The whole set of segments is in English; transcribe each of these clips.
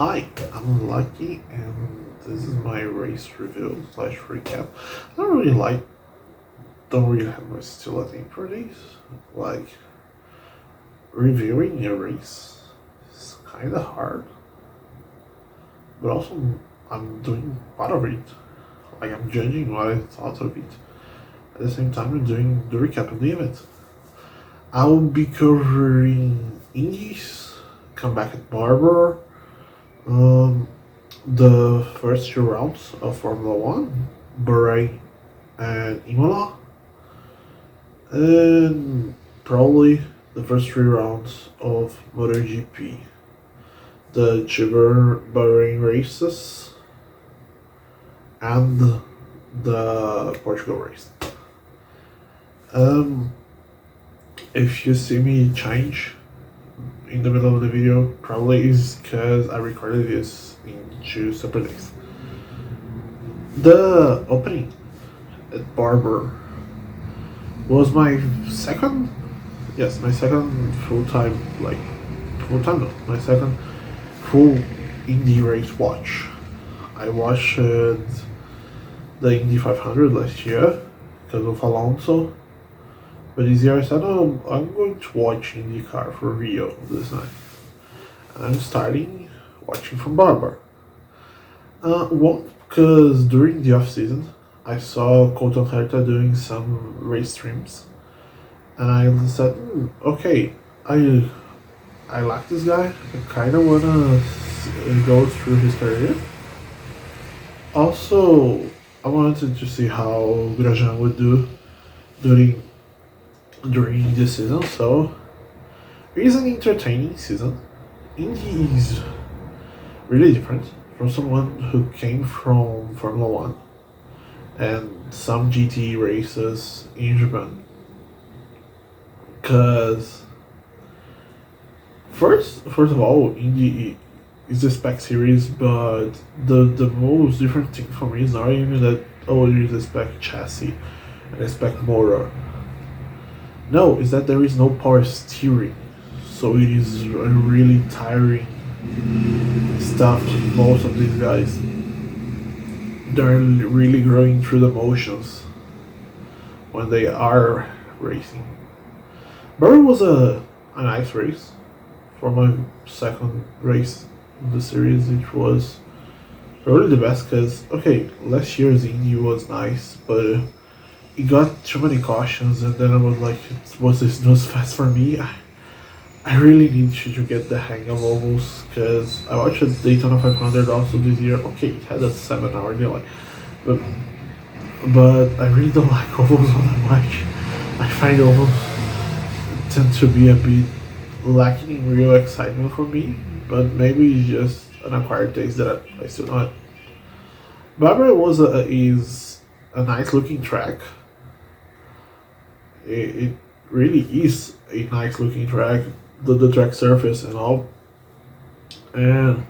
Hi, I'm Lucky, and this is my race review slash recap. Don't really have much still think for these. Like, reviewing a race is kind of hard, but also I'm doing part of it. Like, I'm judging what I thought of it. At the same time, I'm doing the recap of the event. I will be covering Indies, come back at Barber, um, the first two rounds of Formula One, Bahrain and Imola, and probably the first three rounds of Moto GP, the Bahrain races, and the Portugal race. Um, if you see me change in the middle of the video, probably is because I recorded this in two separate days. The opening at Barber was my second my second full Indy race watch. I watched the Indy 500 last year because of Alonso, but this year I said, oh, I'm going to watch IndyCar for Rio this time. And I'm starting watching from Barber. One, because during the off season, I saw Colton Herta doing some race streams, and I said, okay, I like this guy. I kind of wanna go through his career. Also, I wanted to see how Grosjean would do during this season. So it is an entertaining season. Indy is really different from someone who came from Formula One and some GT races in Japan. Because first of all, Indy is a spec series, but the most different thing for me is not even that there is a spec chassis and a spec motor. No, is that there is no power steering, so it is a really tiring stuff. Most of these guys, they're really going through the motions when they are racing. Bahrain was a nice race for my second race in the series. It was really the best because, okay, last year's Indy was nice, but it got too many cautions, and then I was like, was this nose fast for me? I really need to get the hang of ovals, because I watched Daytona 500 also this year. Okay, it had a 7-hour delay, but I really don't like ovals all that much. I find ovals tend to be a bit lacking in real excitement for me, but maybe it's just an acquired taste that I still not. Barbara is a nice looking track. It really is a nice looking track, the track surface and all. And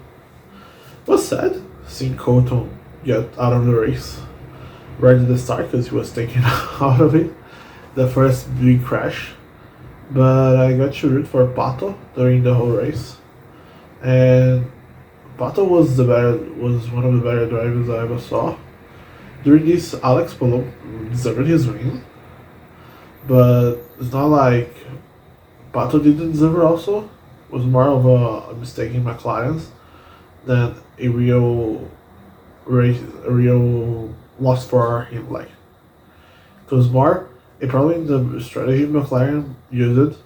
was sad seeing Colton get out of the race right at the start because he was taken out of it, the first big crash. But I got to root for Pato during the whole race, and Pato was one of the better drivers I ever saw. During this, Alex Palou deserved his win, but it's not like Pato didn't deserve it also. It was more of a mistake in McLaren's than a real loss for him. Like, it was more a problem in the strategy McLaren used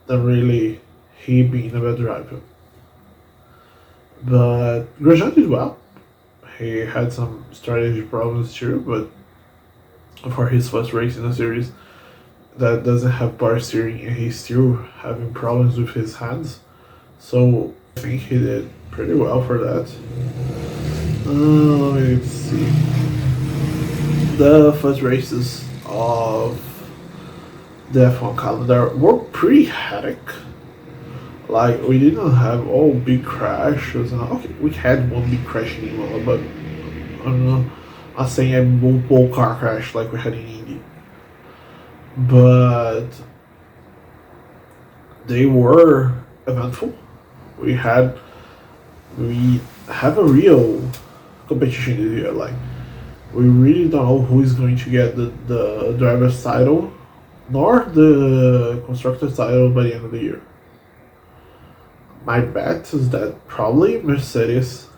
than really he being a bad driver. But Grosjean did well. He had some strategy problems too, but for his first race in the series that doesn't have power steering, and he's still having problems with his hands. So I think he did pretty well for that. Let me see. The first races of the F1 calendar were pretty hectic. Like, we didn't have all big crashes. Okay, we had one big crash in Imola, but I'm not saying a multiple car crash like we had in Indy. But they were eventful. We had we have a real competition this year. Like, we really don't know who is going to get the driver's title nor the constructor's title by the end of the year. My bet is that probably Mercedes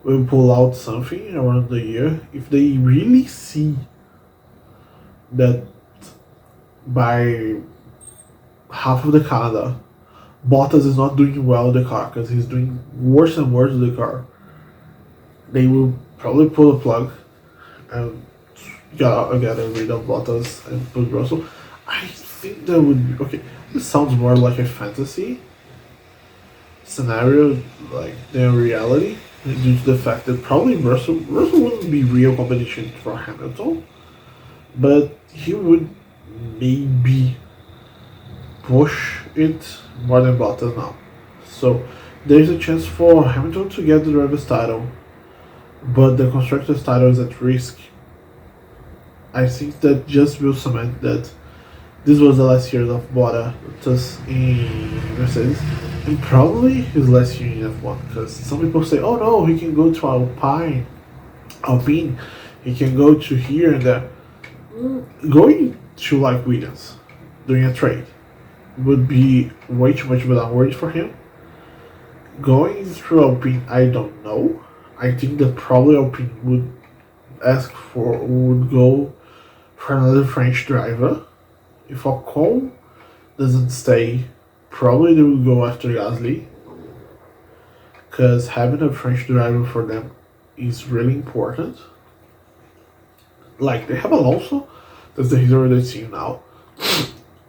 will pull out something around the year if they really see that by half of the Canada, Bottas is not doing well in the car because he's doing worse and worse in the car. They will probably pull a plug and get rid of Bottas and put Russell. I think that would be okay. This sounds more like a fantasy scenario, like than reality, due to the fact that probably Russell wouldn't be real competition for Hamilton, but he would maybe push it more than Bottas now. So there's a chance for Hamilton to get the driver's title, but the constructor's title is at risk. I think that just will cement that this was the last year of Bottas in Mercedes, and probably his last year in F1. Because some people say, "Oh no, he can go to Alpine, he can go to here and there." Going to like Williams, doing a trade, would be way too much of a downward for him. Going through Alpine, I don't know. I think that probably Alpine would go for another French driver. If Ocon doesn't stay, probably they will go after Gasly. Because having a French driver for them is really important. Like, they have Alonso, that's the hero of the team now.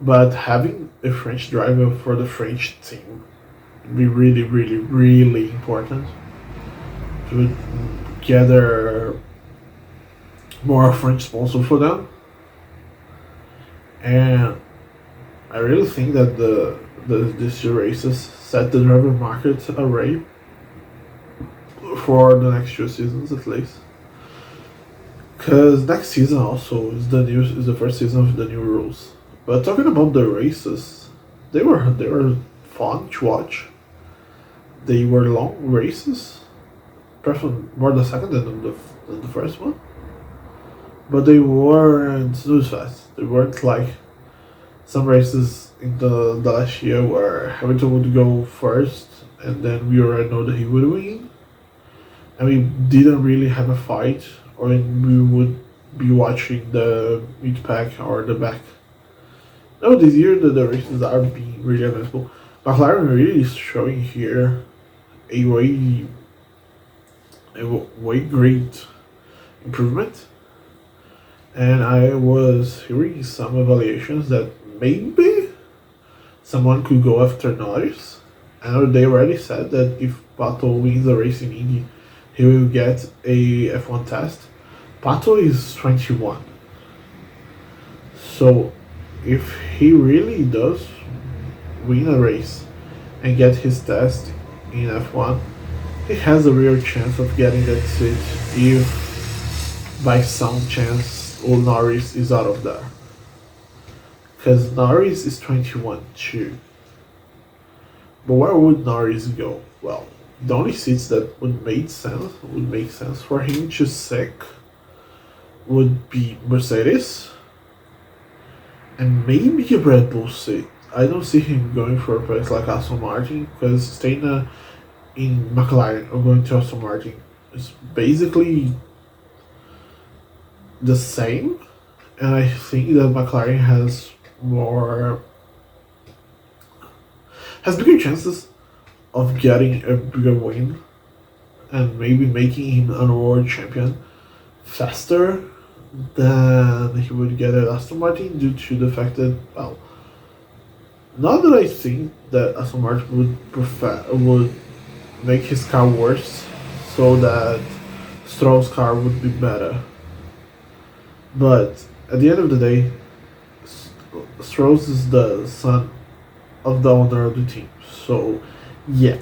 But having a French driver for the French team would be really, really, really important to gather more French sponsors for them. And I really think that these two races set the driver market array for the next 2 seasons at least. Because next season also is the first season of the new rules. But talking about the races, they were fun to watch. They were long races, perhaps more the second than the first one. But they weren't snooze fest. They weren't like some races in the last year where Hamilton would go first and then we already know that he would win. And we didn't really have a fight, or we would be watching the mid pack or the back. No, this year the races are being really uneventful. McLaren really is showing here a way great improvement. And I was hearing some evaluations that maybe someone could go after Norris. And they already said that if Pato wins the race in Indy, he will get a F1 test. Pato is 21. So if he really does win a race and get his test in F1, he has a real chance of getting that seat if by some chance Norris is out of there. Because Norris is 21 too. But where would Norris go? Well, the only seats that would make sense for him to stick would be Mercedes and maybe a Red Bull seat. I don't see him going for a place like Aston Martin, because staying in McLaren or going to Aston Martin is basically the same, and I think that McLaren has bigger chances of getting a bigger win and maybe making him a world champion faster than he would get at Aston Martin, due to the fact that, well, not that I think that Aston Martin would make his car worse so that Stroll's car would be better. But at the end of the day, Stroll is the son of the owner of the team. So, yeah,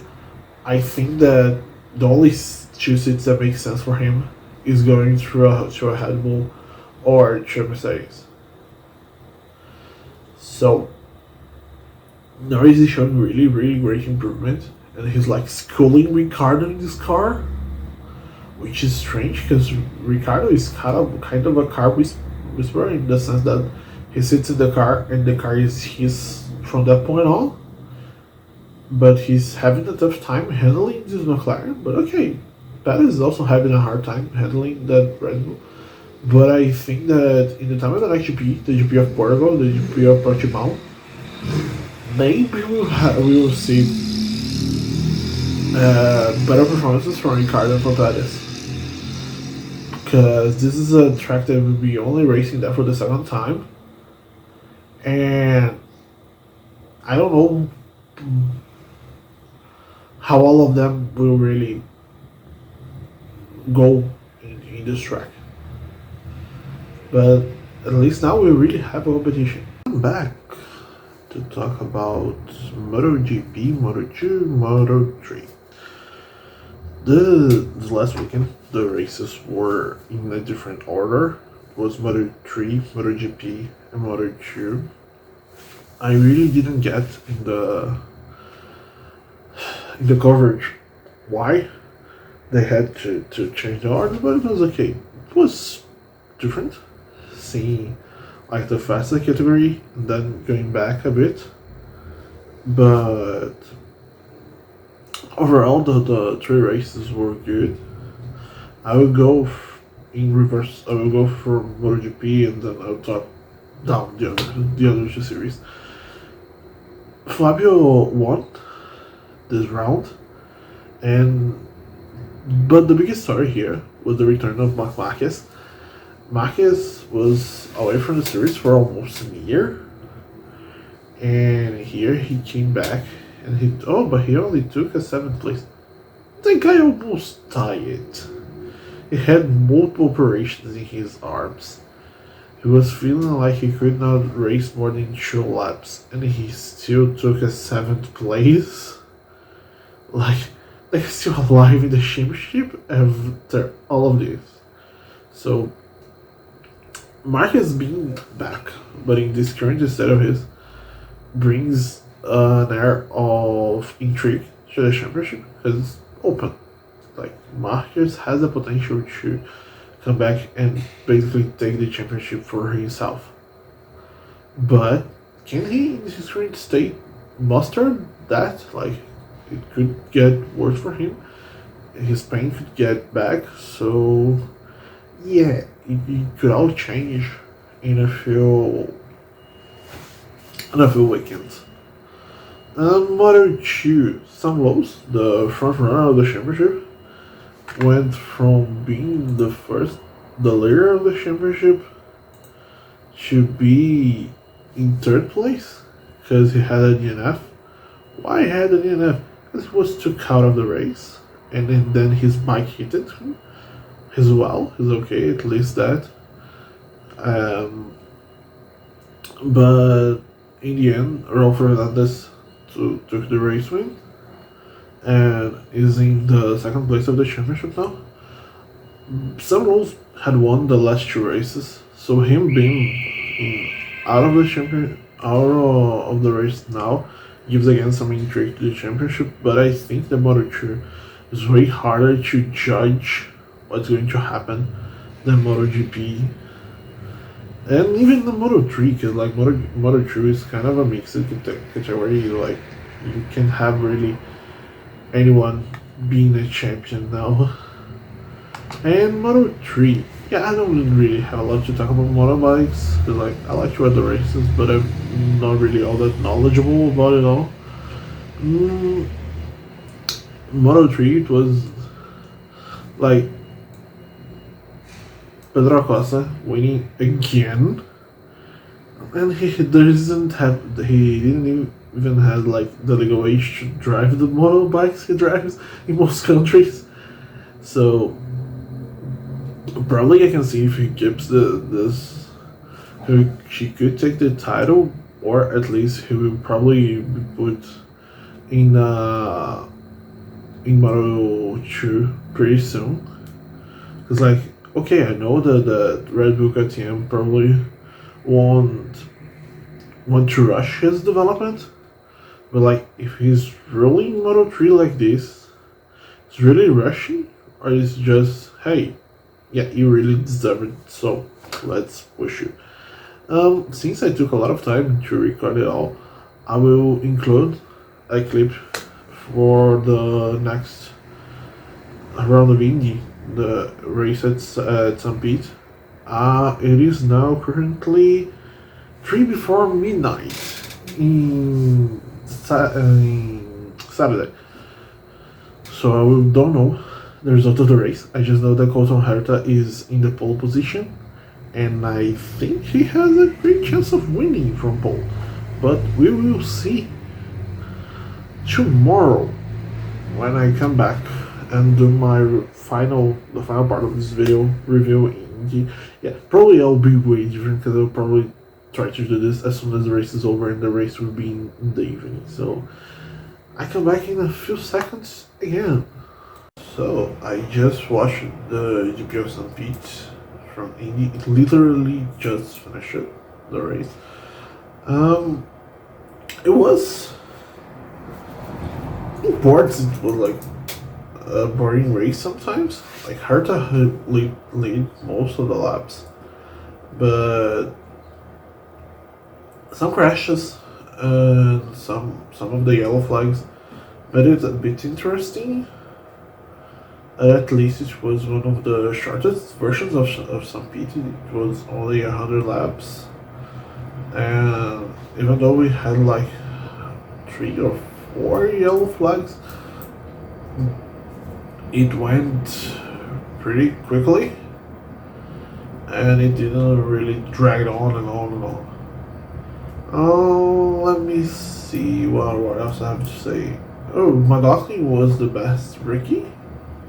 I think that the only 2 seats that make sense for him is going through a Red Bull or to a Mercedes. So, Norris is showing really, really great improvement. and he's like schooling Ricardo in this car, which is strange because Ricardo is kind of a car whisperer in the sense that he sits in the car and the car is his from that point on. But he's having a tough time handling this McLaren. But okay, Perez is also having a hard time handling that Red Bull. But I think that in the time of the next GP, the GP of Portugal, the GP of Portimao, maybe we will see better performances from Ricardo and from Perez. Because this is a track that will be only racing there for the second time. And I don't know how all of them will really go in this track. But at least now we really have a competition. I'm back to talk about Moto GP, Moto 2, Moto 3. The last weekend, the races were in a different order. It was Moto 3, Moto GP, and Moto 2. I really didn't get in the coverage why they had to change the order, but it was okay. It was different seeing like the fastest category and then going back a bit, but overall the three races were good. I will go in reverse. I will go for MotoGP and then I'll talk down the other two series. Fabio won this round, but the biggest story here was the return of Marc Marquez. Marquez was away from the series for almost a year, and here he came back and but he only took a 7th place. The guy almost died. He had multiple operations in his arms. He was feeling like he could not race more than 2 laps, and he still took a 7th place. Like he's still alive in the championship after all of this. So Marquez being back, but in this current state of his, brings an air of intrigue to the championship because it's open. Like Marquez has the potential to come back and basically take the championship for himself. But can he, in his current state, muster that? Like, it could get worse for him. His pain could get back. So, yeah, it could all change in a few weekends. Moto 2, Sam Lowe's, the front runner of the championship, went from being the leader of the championship to be in 3rd place because he had a DNF. Why he had a DNF? Because he was took out of the race, and then his bike hit him as well. He's okay, at least that. But in the end, Rolf Fernandez took the race win and is in the 2nd place of the championship now. Sam Rose had won the last 2 races, so him being out of the race now gives again some intrigue to the championship. But I think the Moto 2 is way harder to judge what's going to happen than MotoGP. And even the Moto 3, because like Moto 2 is kind of a mixed category. Like you can have really anyone being a champion now. And Moto 3, yeah, I don't really have a lot to talk about motorbikes because like I like to ride the races, but I'm not really all that knowledgeable about it all. Moto 3, it was like Pedro Acosta winning again, and he didn't even have like the legal age to drive the motorbikes he drives in most countries. So probably I can see if he keeps she could take the title, or at least he will probably be put in Moto 2 pretty soon. Cause like, okay, I know that the Red Bull KTM probably won't want to rush his development, But like, if he's rolling Moto3 like this, it's really rushing, or is just, hey, yeah, you really deserve it, so let's push you. Since I took a lot of time to record it all, I will include a clip for the next round of Indy, the race at St. Pete. It is now currently 3 before midnight in Saturday. So I don't know the result of the race. I just know that Colton Herta is in the pole position, and I think he has a great chance of winning from pole. But we will see tomorrow when I come back and do the final part of this video review Indy. Yeah, probably I'll be way different because I'll probably try to do this as soon as the race is over, and the race will be in the evening. So I come back in a few seconds again. So I just watched the GP of St. Pete from Indy. It literally just finished the race. It was important. It was like a boring race sometimes. Like Herta had lead most of the laps, but some crashes and some of the yellow flags made it a bit interesting. At least it was one of the shortest versions of St. Pete. It was only 100 laps, and even though we had like 3 or 4 yellow flags, it went pretty quickly, and it didn't really drag on and on and on. Oh, let me see what else I have to say. Oh, McLaughlin was the best rookie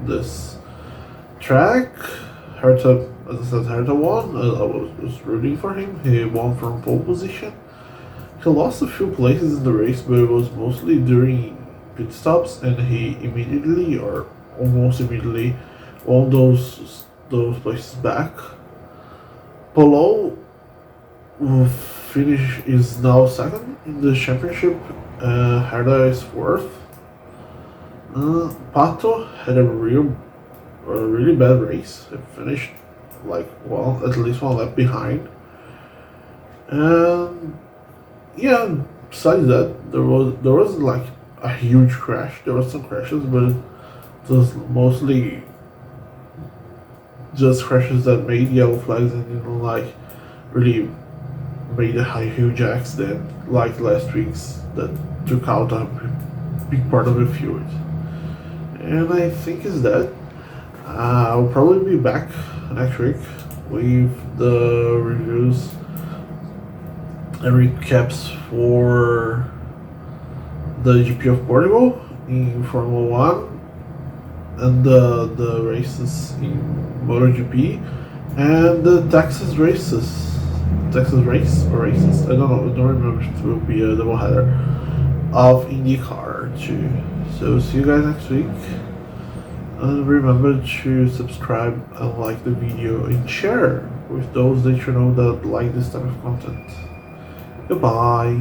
this track. Herta, as I said, Herta won. I was rooting for him. He won from pole position. He lost a few places in the race, but it was mostly during pit stops, and he immediately or almost immediately won those places back. Polo finish is now second in the championship. Herta is fourth. Pato had a really bad race. He finished like at least one lap behind. And yeah, besides that, there was like a huge crash. There were some crashes, but it was mostly just crashes that made yellow flags and didn't like really made a huge accident like last week's that took out a big part of the field. And I think is that I'll probably be back next week with the reviews and recaps for the GP of Portugal in Formula 1 and the races in Moto GP and the Texas races. Texas races? I don't know. I don't remember if it will be a double header of IndyCar too. So see you guys next week. And remember to subscribe and like the video and share with those that you know that like this type of content. Goodbye.